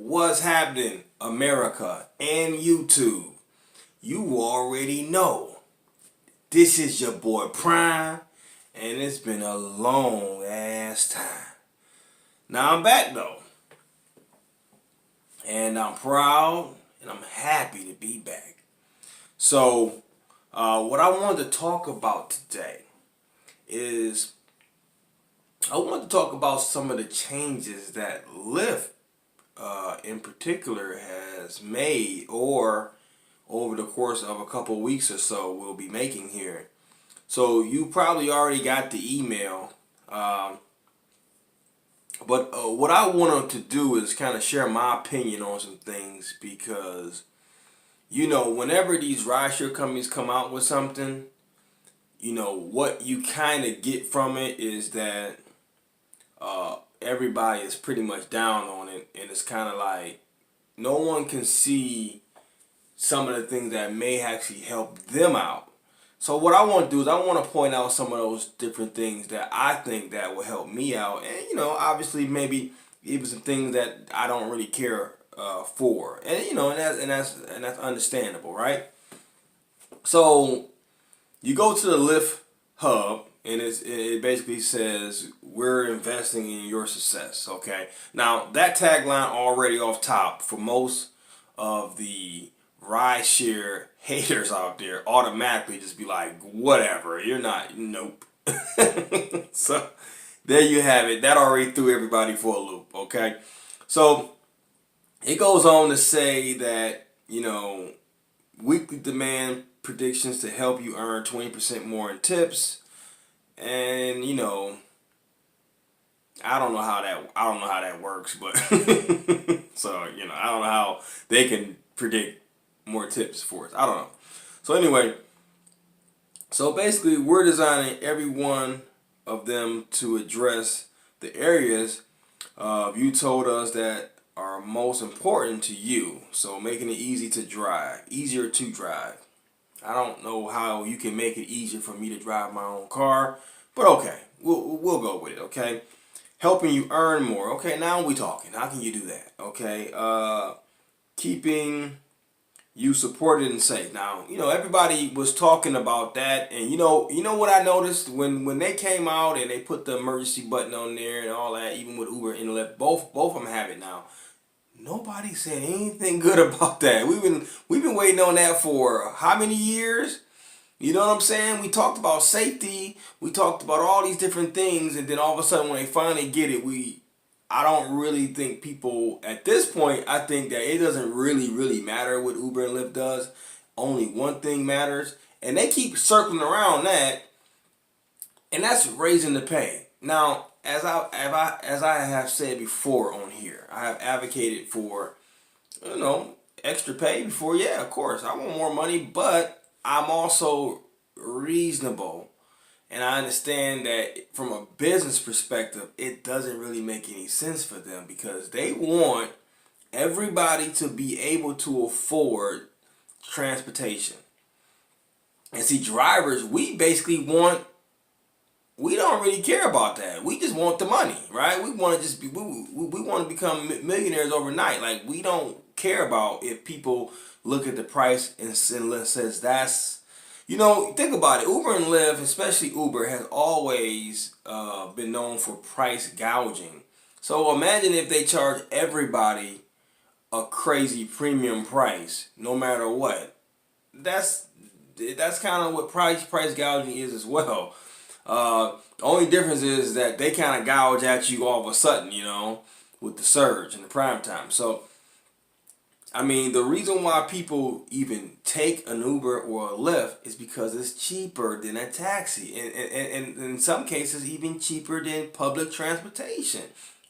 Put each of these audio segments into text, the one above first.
What's happening, America and YouTube? You already know. This is your boy Prime, and it's been a long ass time. Now I'm back though, and I'm proud and I'm happy to be back. So, what I wanted to talk about today is I want to talk about some of the changes that Lyft in particular has made or over the course of a couple weeks or so will be making here. So you probably already got the email, but what I wanted to do is kind of share my opinion on some things because, whenever these rideshare companies come out with something, what you kind of get from it is that everybody is pretty much down on it, and it's kind of like no one can see some of the things that may actually help them out. So what I want to do is I want to point out some of those different things that I think that will help me out, and obviously maybe even some things that I don't really care for, and that's understandable, right? So you go to the Lyft hub, and it basically says we're investing in your success. Okay, now that tagline already off top for most of the rideshare haters out there automatically just be like, whatever, you're not, nope. So there you have it. That already threw everybody for a loop. Okay, so it goes on to say that weekly demand predictions to help you earn 20% more in tips. And I don't know how that works, but so I don't know how they can predict more tips for us. I don't know. So anyway, so basically we're designing every one of them to address the areas you told us that are most important to you. So making it easier to drive. I don't know how you can make it easier for me to drive my own car, but okay, we'll go with it. Okay, helping you earn more. Okay, now we talking. How can you do that? Okay, keeping you supported and safe. Now everybody was talking about that, and you know what I noticed when they came out and they put the emergency button on there and all that. Even with Uber and Lyft, both of them have it now. Nobody said anything good about that. We've been waiting on that for how many years? You know what I'm saying? We talked about safety, we talked about all these different things, and then all of a sudden when they finally get it, I don't really think people at this point, I think that it doesn't really matter what Uber and Lyft does. Only one thing matters, and they keep circling around that, and that's raising the pay. Now, as I have said before on here, I have advocated for extra pay before. Yeah, of course, I want more money, but I'm also reasonable, and I understand that from a business perspective, it doesn't really make any sense for them because they want everybody to be able to afford transportation. And see, drivers, we don't really care about that. We just want the money, right? We want to we want to become millionaires overnight. Like, we don't care about if people look at the price and says that's, think about it. Uber and Lyft, especially Uber, has always been known for price gouging. So imagine if they charge everybody a crazy premium price, no matter what. That's kind of what price gouging is as well. Only difference is that they kind of gouge at you all of a sudden, with the surge and the prime time. So, I mean, the reason why people even take an Uber or a Lyft is because it's cheaper than a taxi, and in some cases even cheaper than public transportation.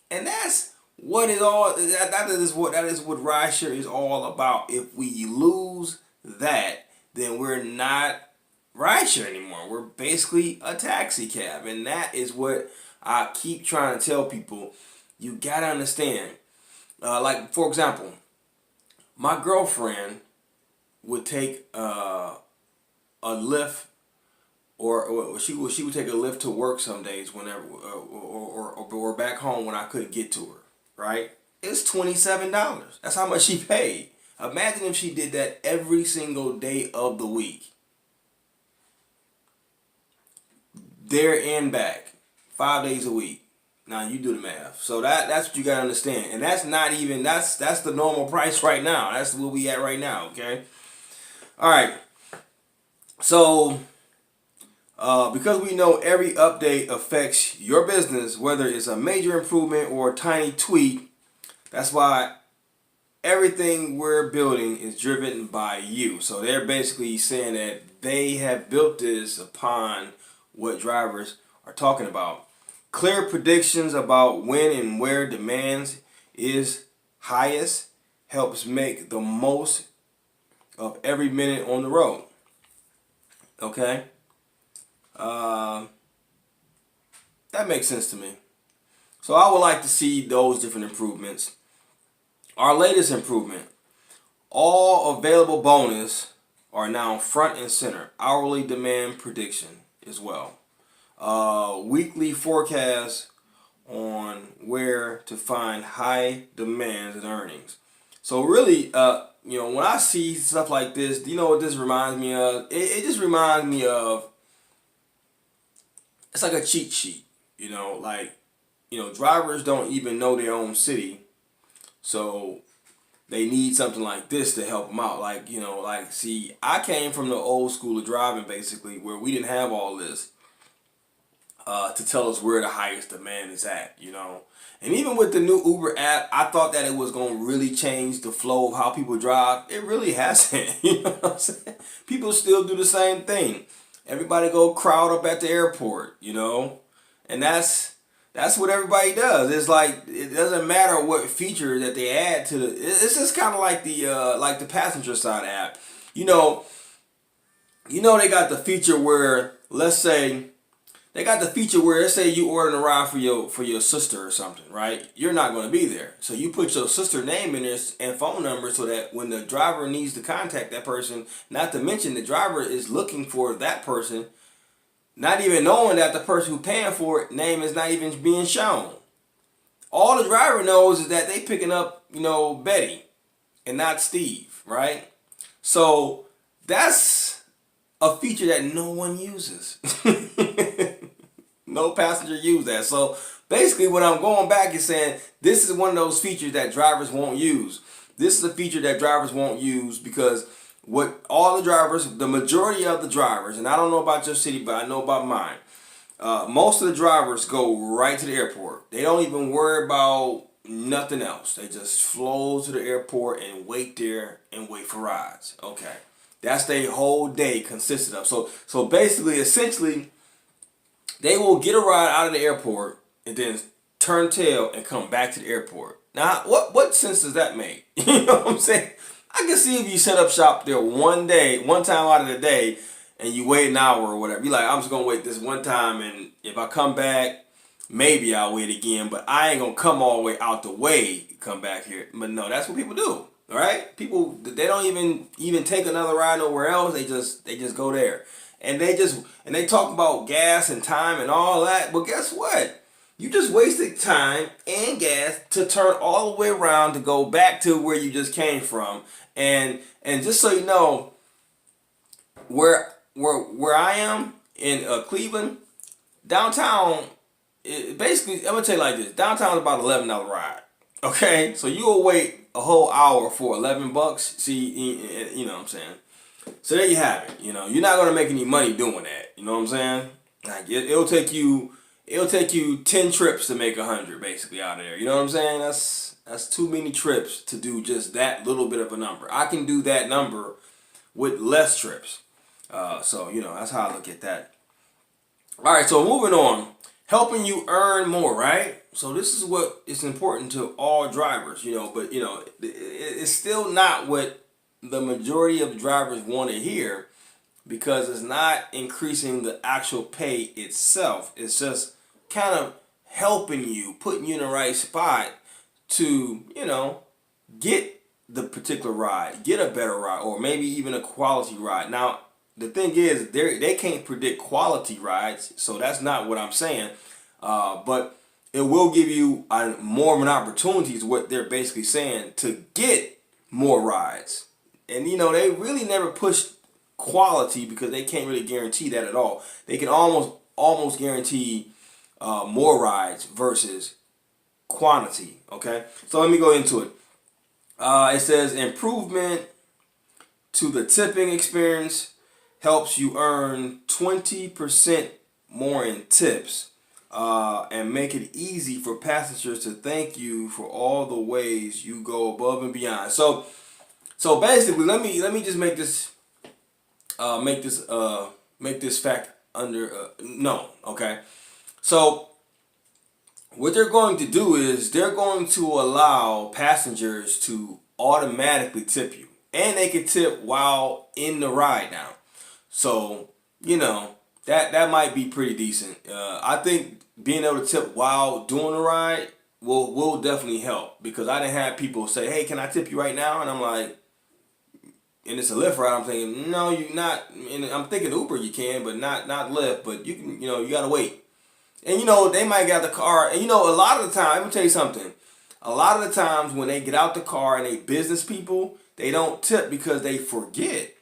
And that's what it all that is what rideshare is all about. If we lose that, then we're not rideshare anymore. We're basically a taxi cab, and that is what I keep trying to tell people. You gotta understand. Like, for example, my girlfriend would take a Lyft, or she would take a Lyft to work some days whenever, or back home when I couldn't get to her, right? It's $27. That's how much she paid. Imagine if she did that every single day of the week. There and back. 5 days a week. Now you do the math. So that's what you gotta understand. And that's not even that's the normal price right now. That's where we at right now, okay? Alright. So because we know every update affects your business, whether it's a major improvement or a tiny tweak, that's why everything we're building is driven by you. So they're basically saying that they have built this upon what drivers are talking about. Clear predictions about when and where demand is highest helps make the most of every minute on the road. Okay? That makes sense to me. So I would like to see those different improvements. Our latest improvement, all available bonus are now front and center. Hourly demand prediction as well. Weekly forecast on where to find high demands and earnings. So really, when I see stuff like this, do you know what this reminds me of? It just reminds me of, it's like a cheat sheet. Drivers don't even know their own city. So they need something like this to help them out. See, I came from the old school of driving, basically, where we didn't have all this to tell us where the highest demand is at, And even with the new Uber app, I thought that it was going to really change the flow of how people drive. It really hasn't, you know what I'm saying? People still do the same thing. Everybody go crowd up at the airport, And that's what everybody does. It's like, it doesn't matter what feature that they add to it's just kind of like the passenger side app. They got the feature where, let's say you ordering a ride for your sister or something, right? You're not going to be there. So you put your sister's name in there and phone number so that when the driver needs to contact that person, not to mention the driver is looking for that person, not even knowing that the person who's paying for it name is not even being shown. All the driver knows is that they picking up, Betty and not Steve, right? So that's a feature that no one uses. No passenger use that. So basically what I'm going back is saying this is one of those features that drivers won't use. This is a feature that drivers won't use because the majority of the drivers, and I don't know about your city, but I know about mine, most of the drivers go right to the airport. They don't even worry about nothing else. They just flow to the airport and wait there and wait for rides. Okay. That's their whole day consisted of. So basically, essentially, they will get a ride out of the airport and then turn tail and come back to the airport. Now, what sense does that make? You know what I'm saying? I can see if you set up shop there one time out of the day, and you wait an hour or whatever. You're like, I'm just going to wait this one time, and if I come back, maybe I'll wait again, but I ain't going to come all the way out the way, come back here. But no, that's what people do. All right? People, they don't even take another ride nowhere else. They just go there. And they talk about gas and time and all that. But guess what? You just wasted time and gas to turn all the way around to go back to where you just came from. And just so you know, where I am in Cleveland, downtown, basically, I'm gonna tell you like this: downtown is about $11 ride. Okay, so you will wait a whole hour for $11. See, you know what I'm saying. So there you have it. You're not gonna make any money doing that. You know what I'm saying? Like it'll take you 10 trips to make 100 basically out of there. You know what I'm saying? That's too many trips to do just that little bit of a number. I can do that number with less trips. So that's how I look at that. All right, so moving on, helping you earn more, right? So this is what is important to all drivers, but it's still not what the majority of drivers want to hear, because it's not increasing the actual pay itself. It's just kind of helping you, putting you in the right spot to, get the particular ride, get a better ride, or maybe even a quality ride. Now, the thing is, they can't predict quality rides, so that's not what I'm saying. But it will give you more of an opportunity, is what they're basically saying, to get more rides. And they really never push quality because they can't really guarantee that at all. They can almost guarantee more rides versus quantity. Okay, so let me go into it. It says improvement to the tipping experience helps you earn 20% more in tips, and make it easy for passengers to thank you for all the ways you go above and beyond. So basically, let me just make this fact known. Okay, so what they're going to do is they're going to allow passengers to automatically tip you, and they can tip while in the ride now. So that might be pretty decent. I think being able to tip while doing the ride will definitely help, because I didn't have people say, "Hey, can I tip you right now?" And I'm like, and it's a Lyft ride. I'm thinking, no, you not. And I'm thinking Uber you can, but not Lyft. But you can, you gotta wait. And they might get out the car, and a lot of the time, let me tell you something. A lot of the times when they get out the car and they business people, they don't tip because they forget.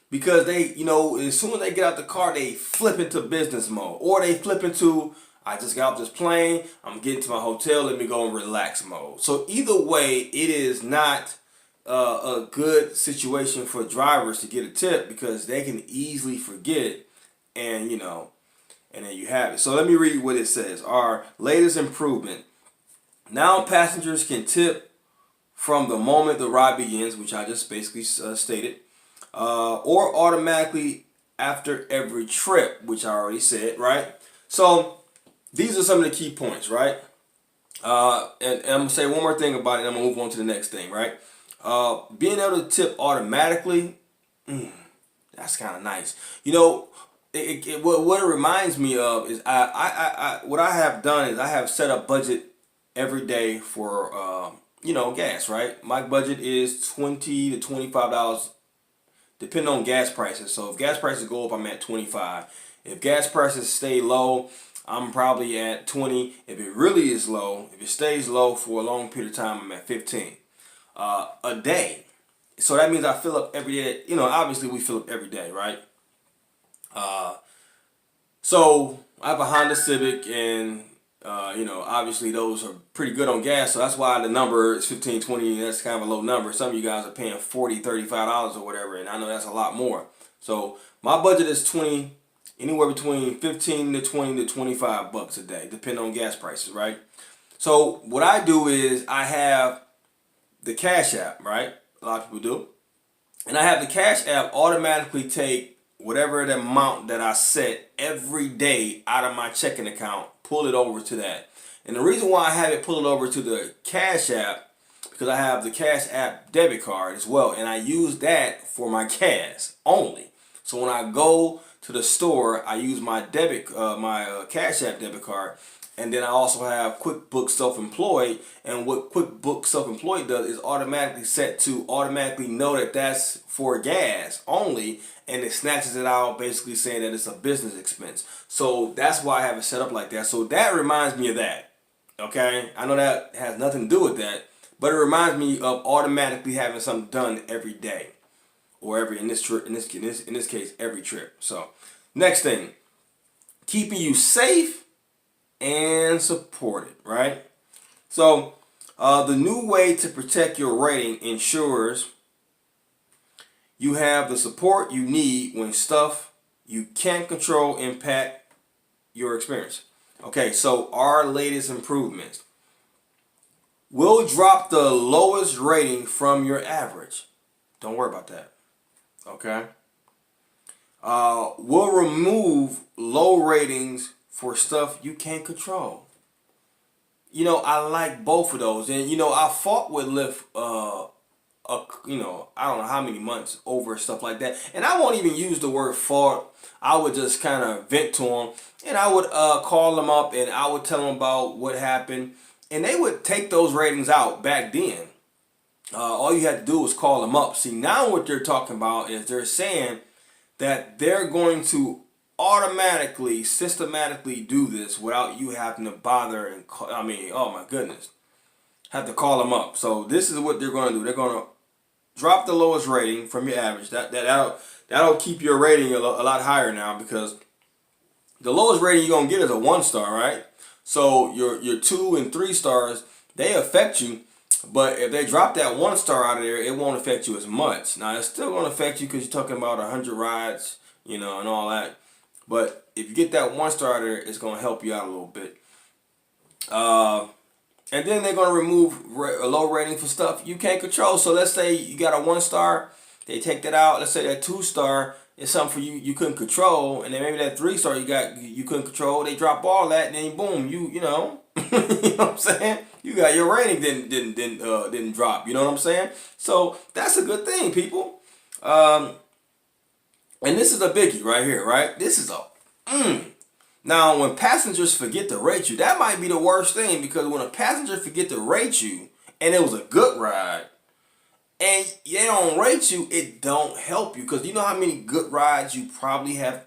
Because they, as soon as they get out the car, they flip into business mode. Or they flip into, I just got off this plane, I'm getting to my hotel, let me go in relax mode. So either way, it is not a good situation for drivers to get a tip, because they can easily forget, and and then you have it. So let me read what it says. Our latest improvement. Now passengers can tip from the moment the ride begins, which I just basically stated, or automatically after every trip, which I already said, right? So these are some of the key points, right? And I'm going to say one more thing about it, and I'm going to move on to the next thing, right? Being able to tip automatically, that's kind of nice. What it reminds me of is what I have done is I have set up budget every day for gas, right? My budget is $20 to $25 depending on gas prices. So if gas prices go up, I'm at 25. If gas prices stay low, I'm probably at 20. If it really is low, if it stays low for a long period of time, I'm at 15 a day. So that means I fill up every day. Obviously we fill up every day, right? So I have a Honda Civic, and obviously those are pretty good on gas. So that's why the number is 15, 20. That's kind of a low number. Some of you guys are paying $40, $35 or whatever, and I know that's a lot more. So my budget is anywhere between 15 to 20 to 25 bucks a day, depending on gas prices, right? So what I do is I have the Cash App, right? A lot of people do. And I have the Cash App automatically take whatever the amount that I set every day out of my checking account, pull it over to that. And the reason why I have it pull it over to the Cash App, because I have the Cash App debit card as well, and I use that for my gas only. So when I go to the store, I use my Cash App debit card. And then I also have QuickBooks Self-Employed, and what QuickBooks Self-Employed does is automatically set to automatically know that that's for gas only, and it snatches it out, basically saying that it's a business expense. So that's why I have it set up like that. So that reminds me of that. Okay, I know that has nothing to do with that, but it reminds me of automatically having something done every day, or in this case every trip. So next thing, keeping you safe and supported, right? So the new way to protect your rating ensures you have the support you need when stuff you can't control impact your experience. Okay, so our latest improvements. We'll drop the lowest rating from your average. Don't worry about that. Okay? We'll remove low ratings for stuff you can't control. I like both of those. And, I fought with Lyft, I don't know how many months over stuff like that. And I won't even use the word fault. I would just kind of vent to them. And I would call them up, and I would tell them about what happened. And they would take those ratings out back then. All you had to do was call them up. See, now what they're talking about is they're saying that they're going to automatically, systematically do this without you having to bother and call, I mean, oh my goodness, have to call them up. So this is what they're going to do. They're going to drop the lowest rating from your average. That'll keep your rating a lot higher now, because the lowest rating you're going to get is a 1-star, right? So your 2 and 3 stars, they affect you, but if they drop that 1-star out of there, it won't affect you as much. Now, it's still going to affect you because you're talking about 100 rides, you know, and all that. But if you get that 1-star out of there, it's going to help you out a little bit. And then they're going to remove a low rating for stuff you can't control. So let's say you got a 1-star, they take that out. Let's say that 2-star is something for you couldn't control, and then maybe that 3-star you couldn't control. They drop all that, and then boom, you know, you know what I'm saying? You got your rating didn't drop. You know what I'm saying? So that's a good thing, people. And this is a biggie right here, right? This is a Now, when passengers forget to rate you, that might be the worst thing, because when a passenger forget to rate you and it was a good ride and they don't rate you, it don't help you, because you know how many good rides you probably have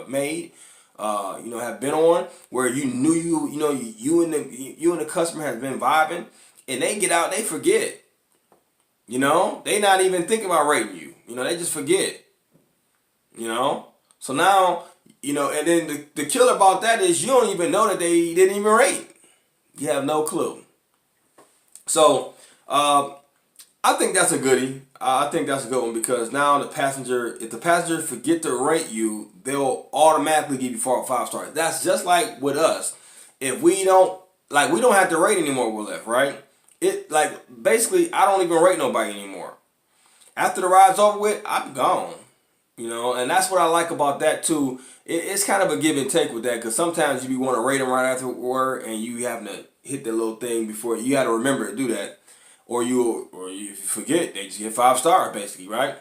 made, have been on, where you knew you and the customer has been vibing, and they get out, they forget. You know, they not even thinking about rating you. You know, they just forget. You know. So now, you know, and then the killer about that is you don't even know that they didn't even rate. You have no clue. So, I think that's a goodie. I think that's a good one, because now if the passenger forget to rate you, they'll automatically give you 5 stars. That's just like with us. If we don't have to rate anymore with Lyft, right? Basically, I don't even rate nobody anymore. After the ride's over with, I'm gone. You know, and that's what I like about that too. It's kind of a give and take with that, because sometimes you want to rate them right afterward, and you having to hit the little thing before you got to remember to do that, or you forget, they just get 5 stars basically, right?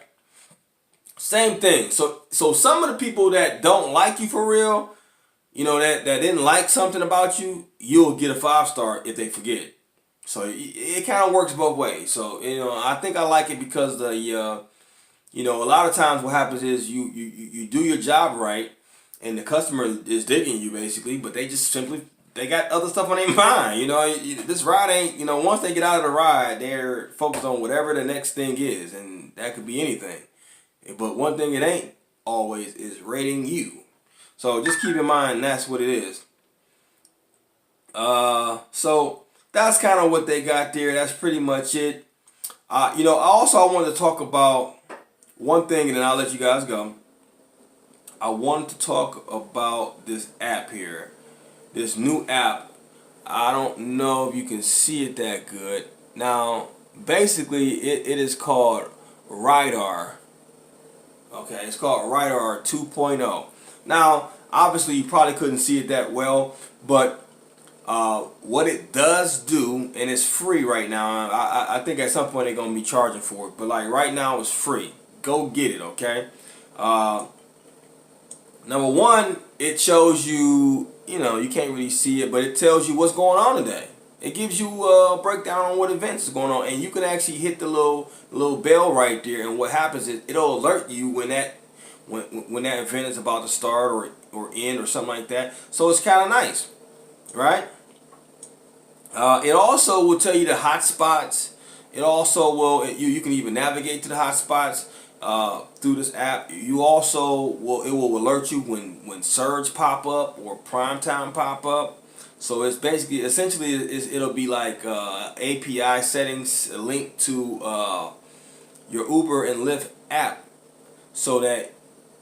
Same thing. So some of the people that don't like you for real, you know, that didn't like something about you, you'll get a 5-star if they forget. So it kind of works both ways. So, you know, I think I like it because you know, a lot of times what happens is you do your job right, and the customer is digging you basically, but they just they got other stuff on their mind. You know, this ride ain't, you know, once they get out of the ride, they're focused on whatever the next thing is, and that could be anything. But one thing it ain't always is rating you. So just keep in mind that's what it is. So that's kind of what they got there. That's pretty much it. You know, I wanted to talk about one thing, and then I'll let you guys go. I wanted to talk about this app here. This new app. I don't know if you can see it that good. Now, basically, it is called Rideshare. Okay, it's called Rideshare 2.0. Now, obviously, you probably couldn't see it that well, but what it does do, and it's free right now. I think at some point they're gonna be charging for it, but like right now it's free. Go get it, okay? Number one, it shows you, you know, you can't really see it, but it tells you what's going on today. It gives you a breakdown on what events is going on, and you can actually hit the little bell right there, and what happens is it'll alert you when that event is about to start or end or something like that. So it's kind of nice, right? It also will tell you the hot spots. It also will, you can even navigate to the hot spots through this app. You also it will alert you when surge pop up or primetime pop up. So it's basically, essentially, it'll be like API settings linked to your Uber and Lyft app, so that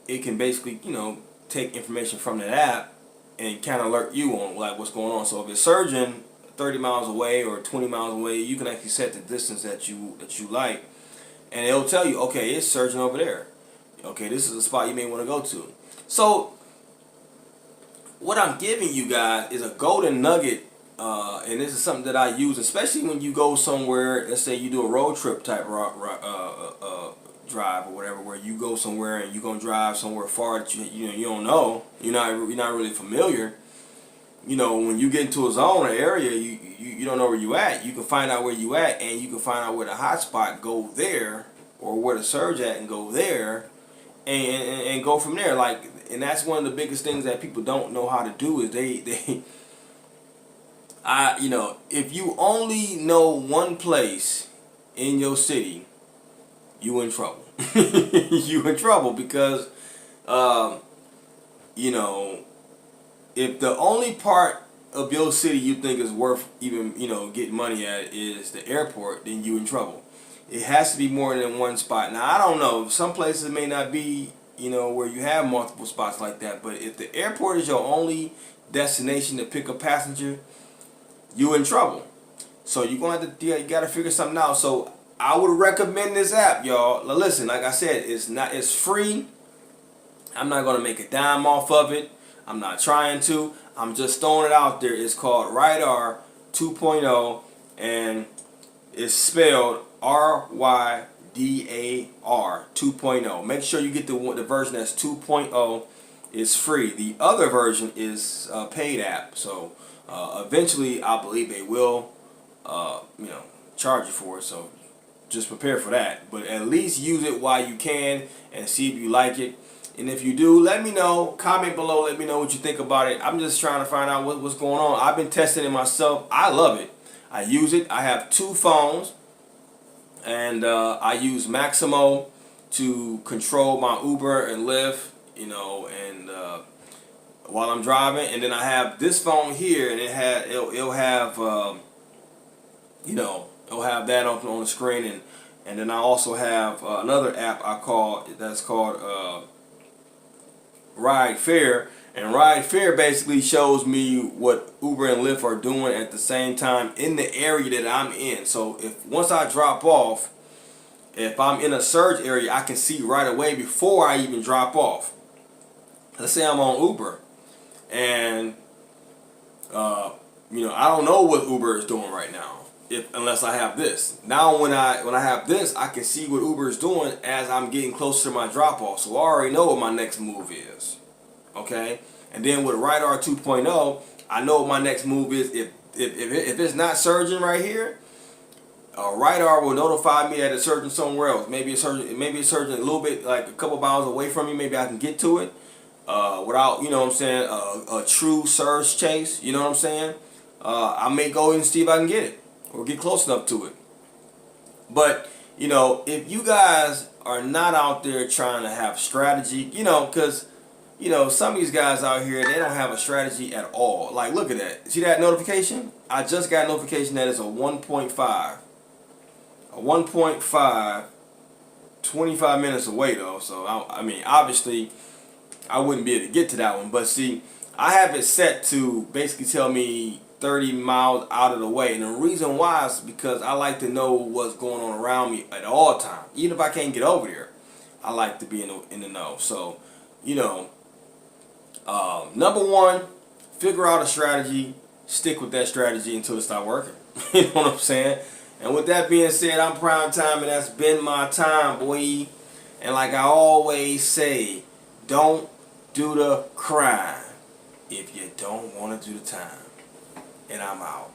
it can basically, you know, take information from that app and kind of alert you on like what's going on. So if it's surging 30 miles away or 20 miles away, you can actually set the distance that you like, and it'll tell you, okay, it's surging over there. Okay, this is a spot you may want to go to. So what I'm giving you guys is a golden nugget, and this is something that I use, especially when you go somewhere. Let's say you do a road trip type drive or whatever, where you go somewhere and you're gonna drive somewhere far that you don't know, you're not really familiar. You know, when you get into a zone or area, you don't know where you at. You can find out where you at, and you can find out where the hot spot, go there, or where the surge at and go there, and go from there. Like, and that's one of the biggest things that people don't know how to do is if you only know one place in your city, you in trouble. You in trouble because, if the only part of your city you think is worth even, getting money at is the airport, then you in trouble. It has to be more than one spot. Now, I don't know. Some places may not be, where you have multiple spots like that. But if the airport is your only destination to pick a passenger, you in trouble. So you're going to have to, you got to figure something out. So I would recommend this app, y'all. Now, listen, like I said, it's free. I'm not going to make a dime off of it. I'm not trying to. I'm just throwing it out there. It's called Rideshare 2.0, and it's spelled RYDAR 2.0. Make sure you get the version that's 2.0. It's free. The other version is a paid app. So eventually, I believe they will, charge you for it. So just prepare for that. But at least use it while you can and see if you like it. And if you do, let me know. Comment below. Let me know what you think about it. I'm just trying to find out what's going on. I've been testing it myself. I love it. I use it. I have 2 phones. And I use Maxymo to control my Uber and Lyft, and while I'm driving. And then I have this phone here, and it'll have it'll have that on the screen, and then I also have another app that's called Ride Fare, and Ride Fare basically shows me what Uber and Lyft are doing at the same time in the area that I'm in. So once I drop off, if I'm in a surge area, I can see right away before I even drop off. Let's say I'm on Uber, and I don't know what Uber is doing right now, unless I have this. Now when I have this, I can see what Uber is doing as I'm getting closer to my drop off. So I already know what my next move is. Okay? And then with Rideshare 2.0, I know what my next move is. If it's not surging right here, Rideshare will notify me that it's surging somewhere else. Maybe it's surging a little bit, like a couple miles away from me. Maybe I can get to it without, a true surge chase. You know what I'm saying? I may go and see if I can get it or get close enough to it. But if you guys are not out there trying to have strategy, because some of these guys out here, they don't have a strategy at all. Like, look at that. See that notification? I just got a notification that it's a 1.5. A 1.5, 25 minutes away though. So, I mean, obviously, I wouldn't be able to get to that one. But see, I have it set to basically tell me 30 miles out of the way. And the reason why is because I like to know what's going on around me at all times. Even if I can't get over there, I like to be in the know. So, number one, figure out a strategy, stick with that strategy until it starts working. You know what I'm saying? And with that being said, I'm Primetime, and that's been my time, boy. And like I always say, don't do the crime if you don't want to do the time. And I'm out.